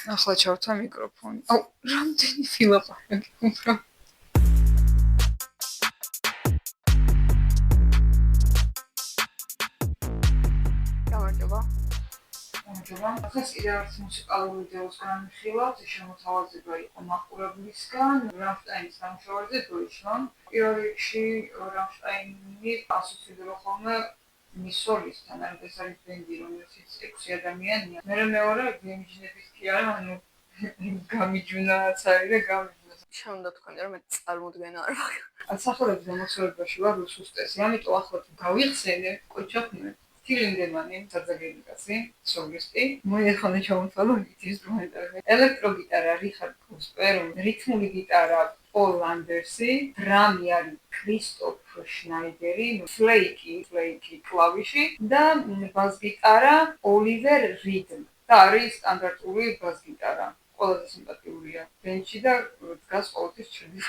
ახლა ჩავრთა მიკროფონი. აუ, რამდენი ფილაპარაკი უფრო. გამარჯობა. ახლა კიდევ ერთ მუსიკალურ ვიდეოს განვიხილავთ, შემოთავაზება იყო მაყურებლისგან, რამშტაინის სამშობლოზე დოიჩლანდ. პირველ რიგში რამშტაინი ასოცირდება ხოლმე მის სოლისტთან, ეს არის ბენდი, რომელშიც 6 ადამიანია. მეორე გემიჯნებით კი არა, ანუ გამიჯვნაც არის და გამიჯვნაც. შევუნდა თქვენი რომ მე წარმოდგენა არ მაქვს. სახელების გამოსვლებაში ვარ უსუსტესი, ამიტომ ახლა თუ გავიხსენე, კოჩახნე Тилиндемани, საძაგელი კაცი, სოლისტი. მოიხანა ჩამოთვალო ინსტრუმენტები. ელექტროგიტარა რიხარდ კუსპერ, რითმული გიტარა პოლ ანდერსი, დრამი არის კრისტოფ შნაიდერი, ფლეიკი კლავიში და ბას-გიტარა ოლივერ რიდ. და არის სტანდარტული ბას-გიტარა. ყველაზე სიმპათიურია ბენჩი და დგას ყოველთვის ჩრდის.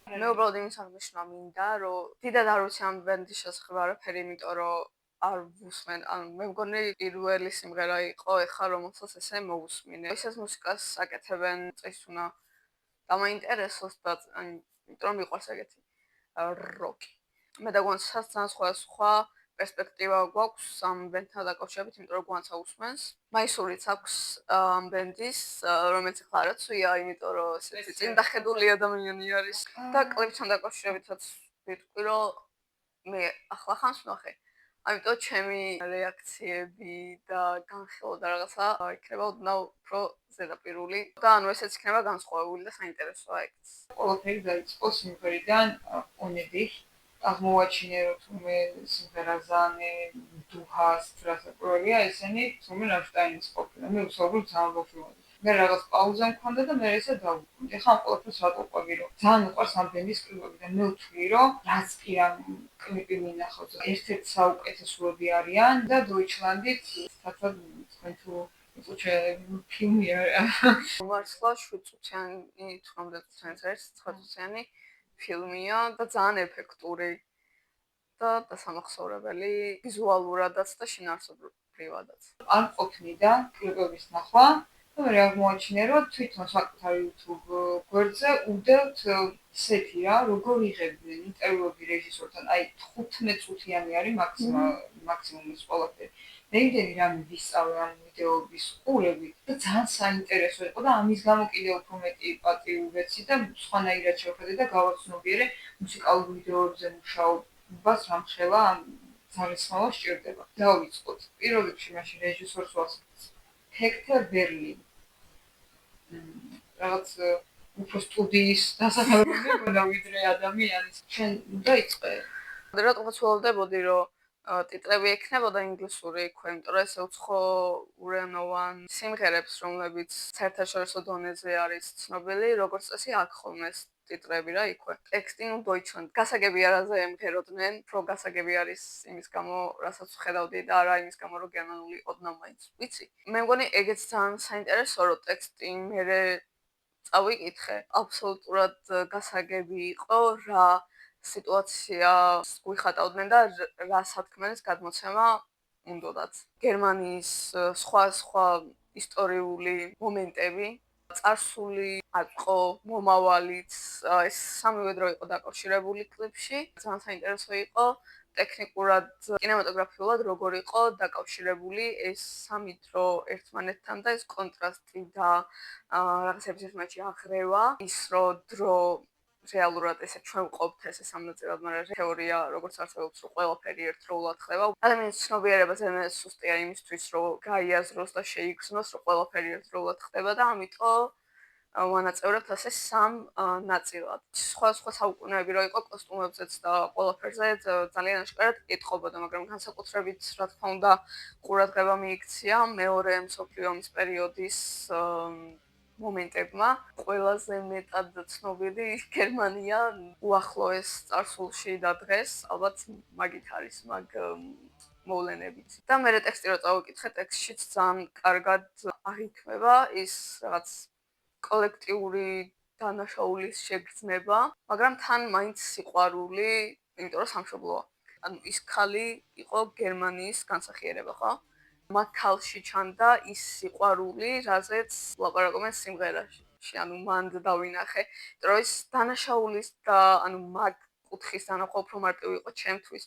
მე უბრალოდ იმის აღნიშნა მინდა, რომ დიდად არ ვიცი ამ ბენდის შესახებ არაფერი, იმიტომ რომ არ ვუსმენ. ანუ მე მგონი პირველი სიმღერა იყო ეხლა რომელსაც ესე მოვუსმინე. ესეც მუსიკას აკეთებენ, წეს უნდა დამაინტერესოს და იმიტომ რომ მიყვარს ეგეთი როკი. მე და გვანცაც ძალიან სხვა პერსპექტივა გვაქვს ამ ბენდთან დაკავშირებით, იმიტომ რომ გვანცა უსმენს. მაისურიც აქვს ამ ბენდის, რომელიც ახლა არაცვია, იმიტომ რომ ესეთი წინდახედული ადამიანი არის და კლიპთან დაკავშირებითაც ვიტყვი, რომ მე ახლა ხანს ვნახე. ამიტომ ჩემი რეაქციები და განხილვა და რაღაცა იქნება ოდნავ უფრო ზედაპირული და ანუ ესეც იქნება განსხვავებული და საინტერესოა ეგეც. ყველაფერი დაიწყო სიმღერიდან ონედი. აღმოვაჩინე რომ თუმე სიმღერაზანე დუჰას რასაკვირველია ესენი თუმე რამშტაინის ყოფილა. მე უბრალოდ ძალიან ვაფრთხილდი. მე რაღაც პაუზა მქონდა და მე ესე დავუკვირდი. ეხლა ამ ყველაფერს ვატყობი რომ ძალიან მიყვარს ამ ბენდის კლიპები და მე ვთვლი რომ რაც კი ამ კლიპი მინახავთ ერთ-ერთ საუკეთესოები არიან და დოიჩლანდით თათად თქვენ თუ ფილმი არა. მართლა 7 წუთიანი, 18 წუთიანი არის 9 წუთიანი ფილმია და ძალიან ეფექტური და დასამახსოვრებელი ვიზუალურადაც და შინაარსობრივადაც. არ ყოფნიდა კლიპების ნახვა და მე აღმოაჩინე რომ თვითონ საკუთარ YouTube გვერდზე უდევთ ისეთი რა, როგორ იღებდნენ ინტერვიუები რეჟისორთან, აი 15 წუთიანი არის მაქსიმუმის ყველაფერი. მე იმდენი რამე ვისწავლე ამ ვიდეოების ყურებით და ძალიან საინტერესო იყო და ამის გამო კიდევ უფრო მეტი პატივი ვეცი და სხვანაირად შევხედე და გავაცნობიერე მუსიკალურ ვიდეოებზე მუშაობას რამხელა ძალისხმევა სჭირდება. დავიწყოთ. პირველ რიგში მაშინ რეჟისორს ვასწავლეთ. ჰექტორ ბერლინ. რაღაც უფრო სტუდიის დასახელებული მგონა ვიდრე ადამიანის. შენ დაიწყე. რატომაც ველოდებოდი რომ ტიტრები ექნებოდა ინგლისური იქვე, იმიტომ რომ ესე უცხო ურენოვან სიმღერებს, რომლებიც საერთაშორისო დონეზე არის ცნობილი, როგორც წესი აქ ხოლმე ტიტრები რა იქვე. ტექსტი ნუ დოიჩლანდ. გასაგები არაზე ემღეროდნენ, რომ გასაგები არის იმის გამო, რასაც ხედავდი და არა იმის გამო, რომ გერმანული ოდნავ მაინც ვიცი. მე მგონი ეგეც ძალიან საინტერესო, რომ ტექსტი მე წავიკითხე. აბსოლუტურად გასაგები იყო რა სიტუაცია გვიხატავდნენ და რა სათქმელის გადმოცემა უნდათ. გერმანიის სხვა ისტორიული მომენტები, წარსული, ატყო, მომავალიც, ეს სამივე დრო იყო დაკავშირებული კლიპში. ძალიან საინტერესო იყო ტექნიკურად, კინემატოგრაფიულად როგორ იყო დაკავშირებული ეს სამი დრო ერთმანეთთან და ეს კონტრასტი და რაღაცების ერთმანეთში აღრევა, ის რომ დრო რეალურად ესე ჩვენ ვყოფთ ესე სამნაწილად, მაგრამ თეორია როგორც არსებობს, რომ ყველაფერი ერთდროულად ხდება. ადამიანის ცნობიერებაზე მე სუსტია იმისთვის, რომ გაიაზროს და შეიგრძნოს, რომ ყველაფერი ერთდროულად ხდება და ამიტომ ვანაწევრებთ ასე სამ ნაწილად. სხვა საუკუნეები რო იყო კოსტუმებზეც და ყველაფერზე ძალიან აშკარად ეთყობოდა, მაგრამ განსაკუთრებით რა თქმა უნდა ყურადღება მიიქცია მეორე მსოფლიო ომის პერიოდის მომენტებმა. ყველაზე მეტად ცნობილი გერმანია უახლოეს წარსულში და დღეს, ალბათ მაგით არის მაგ მოვლენებით. და მე ტექსტი რო წავიკითხე, ტექსტშიც ძალიან კარგად აღიქმება ის რაღაც კოლექტიური დანაშაულის შეგრძნება, მაგრამ თან მაინც სიყვარული, იმიტომ რომ სამშობლოა. ანუ ის ქალი იყო გერმანიის განსახიერება, ხო? მაგ ქალში ჩანდა ის სიყვარული, რაზეც ლაპარაკობენ სიმღერაში. ანუ მან დავინახე, რომ ის დანაშაულის და ანუ მაგ კუთხის დანახვა უფრო მარტივი იყო ჩემთვის.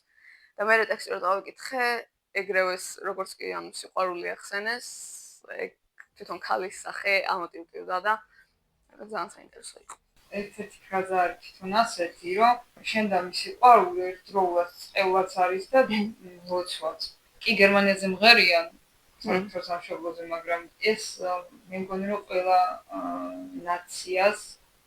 და მე ტექსტი რო დავიკითხე, ეგრევე როგორც კი ანუ სიყვარული ახსენეს, ეგ თვითონ ქალის სახე ამოტივტივდა და ძალიან საინტერესო იყო. ერთ-ერთი ფრაზა არის თვითონ ასეთი, რომ შენ და მისი ყვარული ერთდროულად წევლაც არის და ლოცვაც. კი გერმანიაზე მღერიან საქართველოს სამშობლოზე, მაგრამ ეს მე მგონი რომ ყველა ნაციას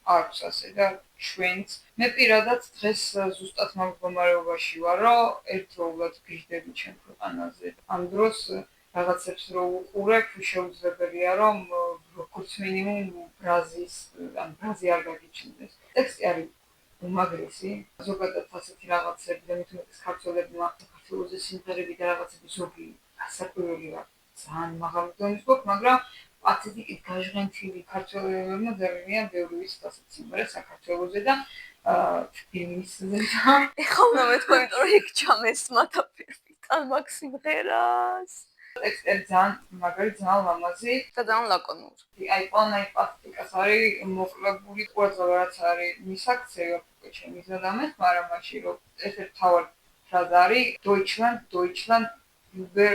აქვს ასე და ჩვენც. მე პირადად დღეს ზუსტად მაგ მდგომარეობაში ვარ, რომ ერთდროულად გიждები ჩემ ქვეყანაზე. ამ დროს რაღაცებს რო უყურებ, შეუძლებელია რომ როგორც მინიმუმ ბრაზი არ გაგიჩნდეს. ტექსტი არის უმაგრესი, ზოგადად ასეთი რაღაცები და მით უმეტეს ქართველებმა საქართველოზე სიმღერები და რაღაცები ზოგი ასაკვირველი რა ძალიან მაღალი დონის გვაქვს, მაგრამ პათეტიკით გაჟღენთილი ქართველებმა ძალიან ბევრი ვიცით ასეთ სიმღერას საქართველოზე და თბილისზე და ეხლა უნდა მეთქვა, იმიტომ რომ იქ ჩამესმათა პირდაპირ მაგ სიმღერას. ტექსტი ძალიან მაგარი, ძალიან ლამაზი და ძალიან ლაკონური. აი პლანაი პასტიკას არის მოკლებული ყურადღება რაც არის მის აქცია ჩემი ზადამეთ, მაგრამ მაშინ რომ ერთ-ერთი თავად ფრაზა არის Deutschland über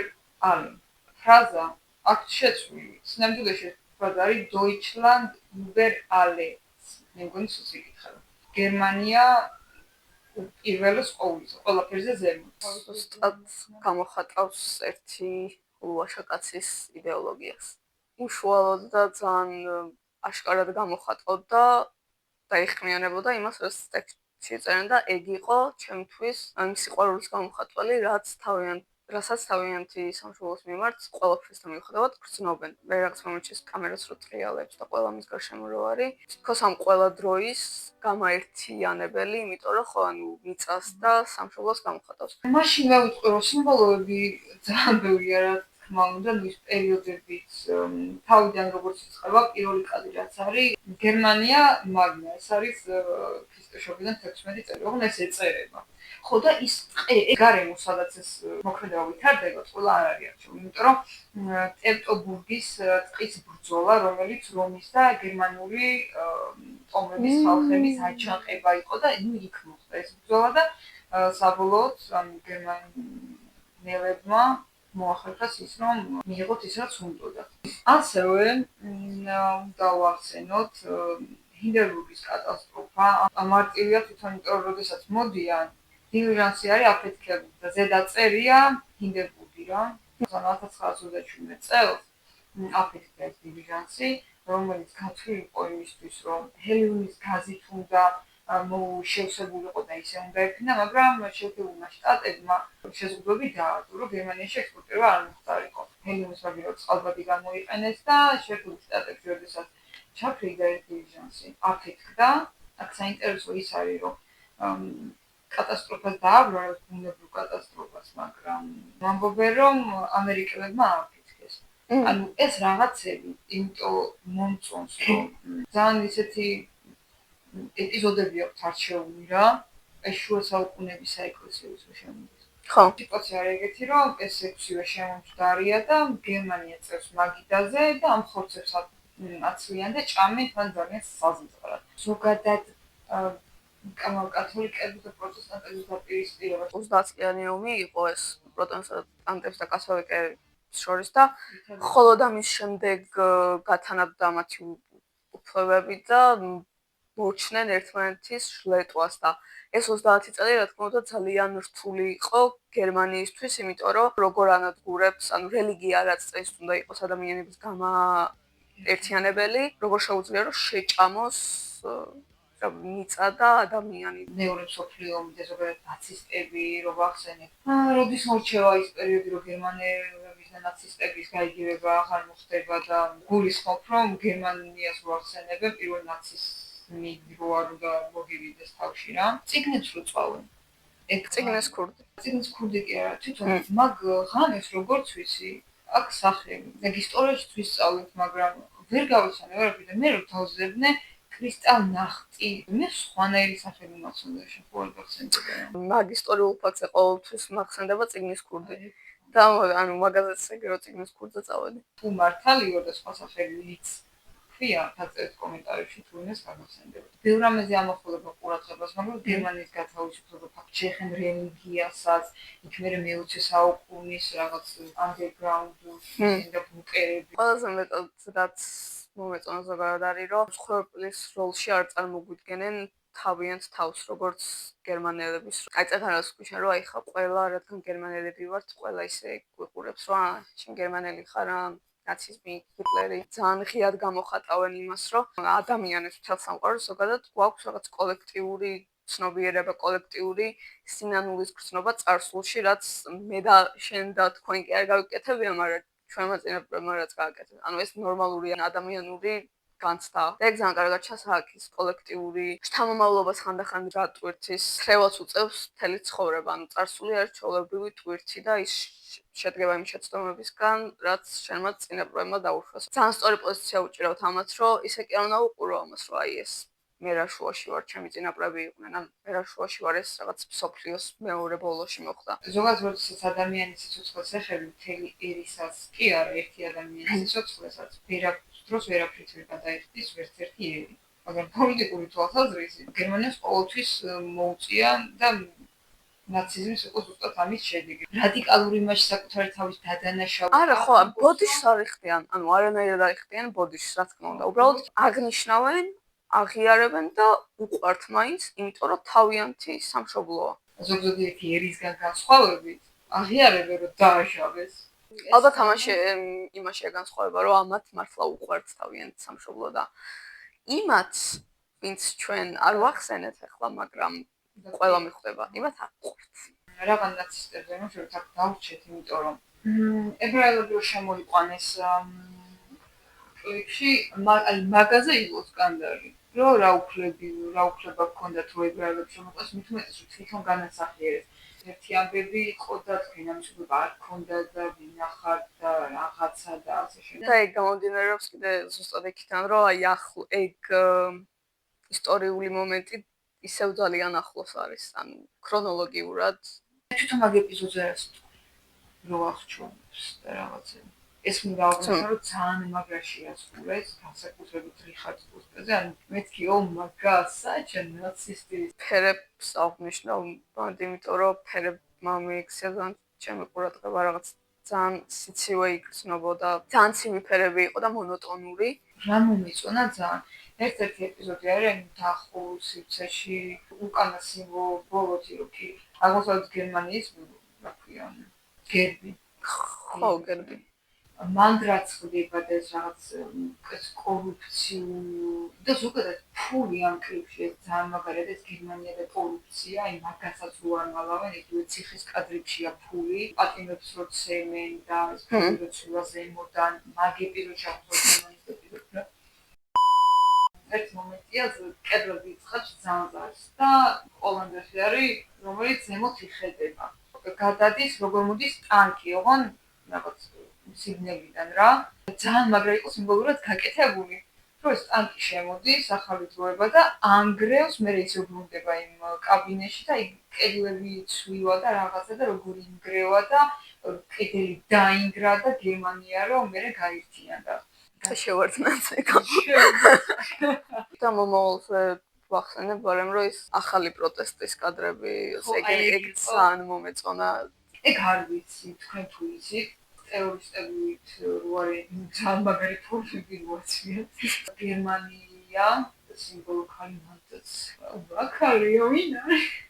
alle. ფრაზა აქ შეცვლილი. სინამდვილეში ფრაზა არის Deutschland über alle. მე მგონი სულ იკითხა. გერმანია პირველს ყველაფერზე ზემოთ. ზუსტად გამოხატავს ერთი ულუაშა კაცის იდეოლოგიას. უშუალოდ და ძალიან აშკარად გამოხატავდა და იხმიანებოდა იმას, რას წერენ და ეგ იყო ჩემთვის ამ სიყვარულის გამოხატველი, რასაც თავიანთი სამშობლოს მიმართ ყველაფრისთან მიუხედავად გრძნობენ. მე რაღაც მომენტში კამერას რო ტრიალებს და ყველა მის გარშემო რო არის, თქოს ამ ყველა დროის გამაერთიანებელი, იმიტომ რომ ხო ანუ მიწას და სამშობლოს გამოხატავს. მაშინ გავიტყვი რომ სიმბოლოები ძალიან ბევრია რა თქმა უნდა, ის პერიოდებით თავიდან როგორც იწყება პირველი კადრი რაც არის გერმანია მაგნა, ეს არის ქრისტეშობიდან 16 წელი, ოღონდ ეს ეწერება. ხო და ის გარემო სადაც ეს მოქმედება ვითარდება, ყველა არ არის არჩეული, იმიტომ რომ ტევტობურგის ტყის ბრძოლა, რომელიც რომის და გერმანული ტომების ხალხების აჯანყება იყო და იქ მოხდა ეს ბრძოლა და საბოლოოდ გერმანელებმა მოახერხეს ის, რომ მიიღოთ ის, რაც უნდოდა. ასევე დავახსენოთ ჰინდენბურგის კატასტროფა. მარტივია თვითონ, იმიტომ რომ როდესაც მოდიან, დილიჟანსი არის აფეთქებული და ზედა წერია ჰინდენბურგი რა. 1927 წელს აფეთქეს დილიჟანსი, რომელიც გათვლილი იყო იმისთვის, რომ ჰელიუმის გაზით უნდა შევსებულიყო და ისე უნდა ეფინა, მაგრამ შეერთებულმა შტატებმა შეზღუდვები დაადო, რომ გერმანიაში ექსპორტირება არ მოხდარიყო. ჰელიუმის მაგივრად წყალბადი გამოიყენეს და შეერთებულ შტატებში, როდესაც ჩაფრიგდა ეს დილიჟანსი, აფეთქდა. აქ საინტერესო ის არის, რომ კატასტროფას დააბრა, ბუნებრივ კატასტროფას, მაგრამ ამბობენ, რომ ამერიკელებმა ააფეთქეს. ანუ ეს რაღაცები, იმიტომ მომწონს, რომ ძალიან ისეთი ეპიზოდები აქვს არჩეული რა, ეს შუა საუკუნეების საეკლესიო შემოდის. ხო. სიტუაცია არის ეგეთი, რომ ეს 6-ვე შემომჯდარია და გერმანია წევს მაგიდაზე და ამ ხორცებს აცლიან და ჭამენ თან ძალიან საზღვრად. ზოგადად კათოლიკების და პროტესტანტების დაპირისპირება 30-წლიანი ომი იყო ეს პროტესტანტებს და კათოლიკეებს შორის და მხოლოდ ამის შემდეგ გათანაბრდა მათი უფლებები და მოჩნენ ერთმანეთის ჟლეტვას და ეს 30 წელი რა თქმა უნდა ძალიან რთული იყო გერმანიისთვის, იმიტომ რომ როგორ ანადგურებს, ანუ რელიგია რაც წეს უნდა იყოს ადამიანების გამაერთიანებელი, როგორ შეუძლია რომ შეჭამოს მიწა და ადამიანი. მეორე მსოფლიო ომი ზოგადად ნაცისტები რო ვახსენებ. როდის მორჩება ის პერიოდი, რომ გერმანელების და ნაცისტების გაიგივება აღარ მოხდება და გულისხმობ, რომ გერმანიას ვახსენებენ პირველ ნაციზმი რო არ უნდა მოგივიდეს თავში რა. წიგნებს რო წავენ. ეგ წიგნის ქურდი. წიგნის ქურდი კი არა, თვითონ მაგ ღამეს როგორც ვიცი, აქ სახელი. ეგ ისტორიაში ვისწავლეთ, მაგრამ ვერ გავიცანე ვერაფერი და მე რო დავზებნე კრისტალ ნახტი. მე სხვანაირი სახელი მახსენდა შეხوار გახსენდება. მაგ ისტორიულ ფაქტზე ყოველთვის მახსენდება წიგნის ქურდი. და ანუ მაგაზეც ეგრე წიგნის ქურდზე წავედი. თუ მართალიო და სხვა სახელიც ქვია, დაწერეთ კომენტარებში თუ ინეს გაგახსენდებათ. ბევრ რამეზე ამახვილება ყურადღებას, მაგრამ გერმანიის გათავისუფლება ფაქტ შეეხება რელიგიასაც, იქ მერე მე-20 საუკუნის რაღაც underground და ბუნკერები. ყველაზე მეტად რაც მომეწონა ზოგადად არის, რომ მსხვერპლის როლში არ წარმოგვიდგენენ თავიანთ თავს, როგორც გერმანელების. აი წეგანას ვქვიშენ, რომ აი ხა ყველა, რადგან გერმანელები ვართ, ყველა ისე გვიყურებს, რომ შენ გერმანელი ხარ, ნაციზმი, ჰიტლერი. ძალიან ღიად გამოხატავენ იმას, რომ ადამიანებს მთელ სამყაროს ზოგადად გვაქვს რაღაც კოლექტიური ცნობიერება, კოლექტიური სინანულის გრძნობა წარსულში, რაც მე და შენ და თქვენ კი არ გავიკეთებია, მაგრამ ჩვენმა წინაპრებმა რაც გააკეთეს. ანუ ეს ნორმალური ადამიანური განცდა. ეგ ძალიან კარგად ჩასააქის კოლექტიური შთამომავლობას ხანდახან რა ტვირთის ხრევაც უწევს მთელი ცხოვრება. ანუ წარსული არის ჩვეულებრივი ტვირთი და ის შედგება იმ შეცდომებისგან, რაც შენმა წინაპრებმა დაუშვას. ძალიან სწორი პოზიცია უჭირავთ ამას, რომ ისე კი არ უნდა უყურო ამას, რომ აი ეს მე რა შუაში ვარ, ჩემი წინაპრები იყვნენ, ან მე რა შუაში ვარ, ეს რაღაც მსოფლიოს მეორე ბოლოში მოხდა. ზოგადად როდესაც ადამიანის სიცოცხლეს ეხები მთელი ერისას კი არა ერთი ადამიანის სიცოცხლესაც დროს ვერაფრით ვერ გადაიხდის ვერცერთი ერი. მაგრამ პოლიტიკური თვალსაზრისით გერმანიას ყოველთვის მოუწია და ნაციზმის იყო ზუსტად ამის შედეგი. რადიკალური იმაში საკუთარი თავის დადანაშაულს არა ხო, ბოდიშს არ იხდიან, ანუ არანაირად არ იხდიან ბოდიშს, რა თქმა უნდა. უბრალოდ აღნიშნავენ, აღიარებენ და უყვართ მაინც, იმიტომ რომ თავიანთი სამშობლოა. ზოგადად ერისგან განსხვავებით აღიარებენ რომ დააშავეს. ალბათ იმაშია განსხვავება, რომ ამათ მართლა უყვართ თავიანთი სამშობლო და იმათ, ვინც ჩვენ არ ვახსენეთ ახლა, მაგრამ ყველა მიხვდება, იმათ არ უყვართ. რაღაც ნაცისტებზე რომ შევთანხმდით დავრჩეთ, იმიტომ რომ ებრაელები რო შემოიყვანეს კლიქში, აი მაგაზე იყო სკანდალი. რომ რა უფლება ჰქონდათ რო ებრაელებს შემოყვანეს, მით უმეტეს რომ თვითონ განასახიერეს. ერთი ამბები იყო და თქვენ ამისუბება არ ჰქონდა და ვინახარ და რაღაცა და ასე შემდეგ. და ეგ გამომდინარეობს კიდე ზუსტად იქიდან, რომ აი ეგ ისტორიული მომენტი ისევ ძალიან ახლოს არის, ანუ ქრონოლოგიურად. თვითონ მაგ ეპიზოდზე არის რო აღჩვენებს და რაღაცა. ეს მინდა აღვნიშნო, რომ ძალიან მაგრაში ასრულეს, განსაკუთრებით რიხარდ სპურტზე, ანუ მეთქიო მაგას, საჩა ნაცისტი. ფერებს აღვნიშნო, იმიტომ რომ ფერებმა მიიქცია ძალიან ჩემი ყურადღება რაღაც ძალიან სიცივე იგრძნობოდა, ძალიან ცივი ფერები იყო და მონოტონური. რა მომეწონა ძალიან. ერთ-ერთი ეპიზოდი არის დახულ სივრცეში უკანა სიმბოლოთი რო კი აღმოსავლეთ გერმანიის რა ქვია გერბი. ხო, გერბი. მანდრაც ხდება და ეს რაღაც კორუფციული და ზოგადად ფული ამ კლიპში ეს ძალიან მაგარია ეს გერმანია და კორუფცია, აი მაგასაც რო არ მალავენ, იგივე ციხის კადრებშია ფული, პატიმრებს რო ცემენ და ეს ფული რო ზემოდან მაგ ეპიზოდში აღწევს ეპიზოდს. ერთ მომენტია კედლები ცხადს ძალზარს და პოლონეთში არის რომელიც ზემოთ იხედება. გადადის როგორ მოდის ტანკი, ოღონ რაღაც სიგნალიდან რა. ძალიან მაგრა იყო სიმბოლურად გაკეთებული. რომ ეს ტანკი შემოდის, ახალი დროება და ანგრევს, მე ისე ბრუნდება იმ კაბინეტში და იქ კედლები ცვივა და რაღაცა და როგორი ინგრევა და კედელი დაინგრა და გერმანია რომ მე გაირთიანდა. და შევარდნაც ეგ. და მომავალზე ვახსენებ, რომ ის ახალი პროტესტის კადრები, ეგ ძალიან მომეწონა. ეგ არ ვიცი, თქვენ თუ იცით, ტერორისტებით რო არის ძალიან მაგარი ფორმები მოაცვიათ. გერმანია სიმბოლო ქალიმანტაც ვაქარიო ვინა.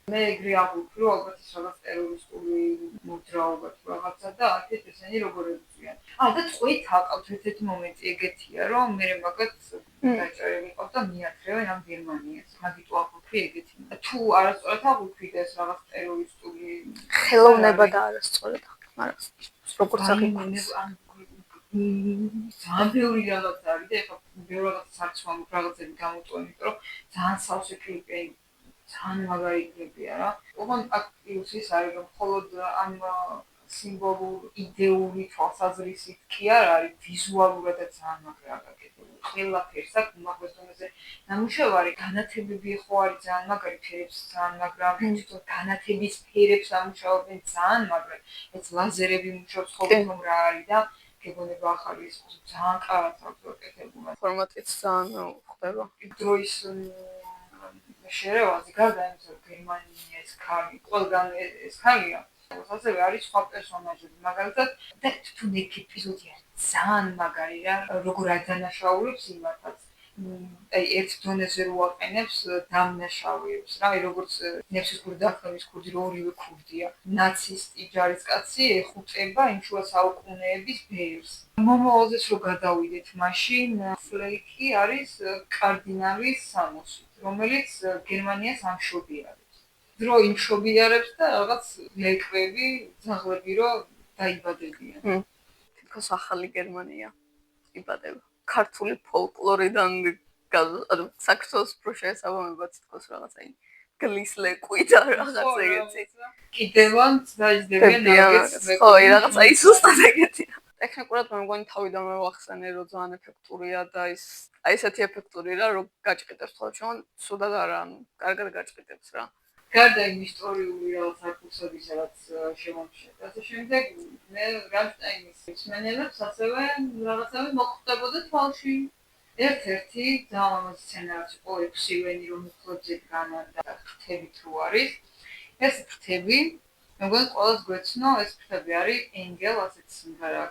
მე ეგრე აღვიქრი, რომ ალბათ ის რაღაც ტერორისტული მოძრაობა თუ რაღაცა და აქეთ ესენი როგორ ეწვიან. და წვით აკავთ ერთ-ერთი მომენტი ეგეთია, რომ მე მაგათ დაჭერები ყავ და მიათრევენ ამ გერმანიას. მაგიტო აღვიქრი ეგეთი. თუ არასწორად აღვიქრი და ეს რაღაც ტერორისტული ხელოვნება და არასწორად, მაგრამ როგორც აღიქვამს. ძალიან ბევრი რაღაც არის და ეხლა ბევრი რაღაც არც ვამ რაღაცები გამოტოვე, იმიტომ რომ ძალიან სავსე კლიპი, ძალიან მაგარი კლიპია რა. ოღონდ აქ ის არის რომ მხოლოდ ამ სიმბოლურ იდეური თვალსაზრისით კი არ არის ვიზუალურადაც ძალიან მაგრა გაკეთებული. ყველაფერს აქვს უმაღლეს დონეზე ნამუშევარი, განათებები ხო არის ძალიან მაგარი, ფერებს ძალიან მაგრა, თვითონ განათების ფერებს ამუშავებენ ძალიან მაგრა. ეს ლაზერები მუშაობს ხოლმე რომ რა არის და გეგონება ახალი ის ძალიან კარგად აქვს გაკეთებული. ფორმატიც ძალიან ხდება. დროის შერევაზე გარდა იმისა, რომ გერმანიის ქალი, ყველგან ეს ხალია. ასევე არის სხვა პერსონაჟები, მაგალითად, და თვითონ ეგ ეპიზოდი არის ძალიან მაგარი რა, როგორ ადანაშაულებს იმათაც. აი ერთ დონეზე რო აყენებს დამნაშავეებს რა, აი როგორც ნებსის ქურდი და ახალების ქურდი რო ორივე ქურდია. ნაცისტი ჯარისკაცი ეხუტება იმ შუა საუკუნეების ბერს. მომავალზეც რო გადავიდეთ, მაშინ ფლეიკი არის კარდინალის სამოსი, რომელიც გერმანიას ამშობიარებს. დრო იმშობიარებს და რაღაც ლეკვები, ძაღლები რო დაიბადებიან. თითქოს ახალი გერმანია იბადება. ქართული ფოლკლორიდან ანუ საქართველოს უფრო შეესაბამება თითქოს რაღაცა გლის ლეკვი და რაღაც ეგეთი. კიდევან დაიძებიან რაღაც ხო, რაღაცა ის უბრალოდ ეგეთია. ტექნიკურად მე მგონი თავიდანვე ვახსენე, რომ ძალიან ეფექტურია და ის აი ესეთი ეფექტური რა, რომ გაჭყიდებს თვალს, ჩვენ სუდად არა, ანუ კარგად გაჭყიდებს რა. გარდა იმ ისტორიული რაღაც არქუსების რაღაც შემომშეთ. ასე შემდეგ მე რამშტაინის მსმენელებს ასევე რაღაცები მოხვდებოდა თვალში. ერთ-ერთი ძალიან სცენარიც იყო ექვსივენი რომ უხლებზე დგანა და ფრთებით რო არის. ეს ფრთები მე მგონი ყველას გვეცნო, ეს ფრთები არის ენგელ, ასეთ სიმღერა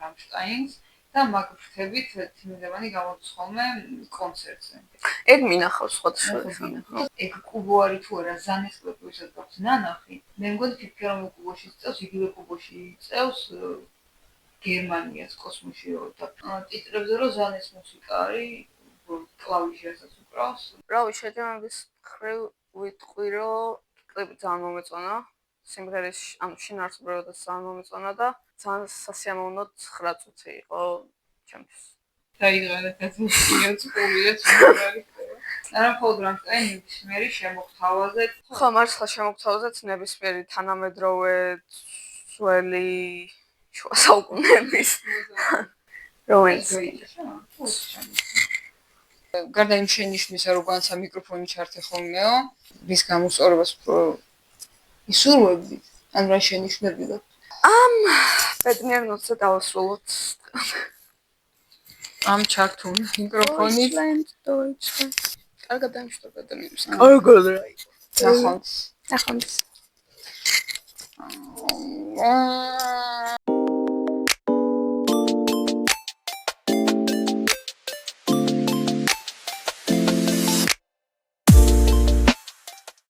რამშტაინს და მაგ ფრთებით თიმიდამანი გამოდის ხოლმე კონცერტზე. ეგ მინახავს სხვადასხვა. ეგ კუბო არის თუ არა ზანეს კლუბისაც გაქვს ნანახი. მე მგონი ფიქრე რომ კუბოში წევს, იგივე კუბოში წევს გერმანიას კოსმოსში და ტიტრებზე რომ ზანეს მუსიკა არის, კლავიშებსაც უკრავს. რავი, შეჯამების ხრივ ვიტყვი, რომ კლიპი ძალიან მომეწონა. სიმღერის ანუ შინაარსობრივადაც ძალიან მომეწონა და ძალიან სასიამოვნო 9 წუთი იყო ჩემთვის. დაიღალეთ აზუსტია, წყურია, ცნობარი ხდება. არა მხოლოდ რამშტაინის მერი შემოგთავაზეთ. ხო, მართლა შემოგთავაზეთ ნებისმიერი თანამედროვე ძველი შუა საუკუნეების რომელიც გარდა იმ შენიშვნისა, რომ განსა მიკროფონი ჩართე ხოლმეო, რის გამოსწორებას ისურვებდით, ან რა შენიშვნები გაქვთ? ბედნიერ ნოტზე დავასრულოთ. ამ ჩართულ მიკროფონით. Deutschland. კარგად დამშვიდობ ადამიანებს. კარგად რა იყო. ნახავთ. ნახავთ.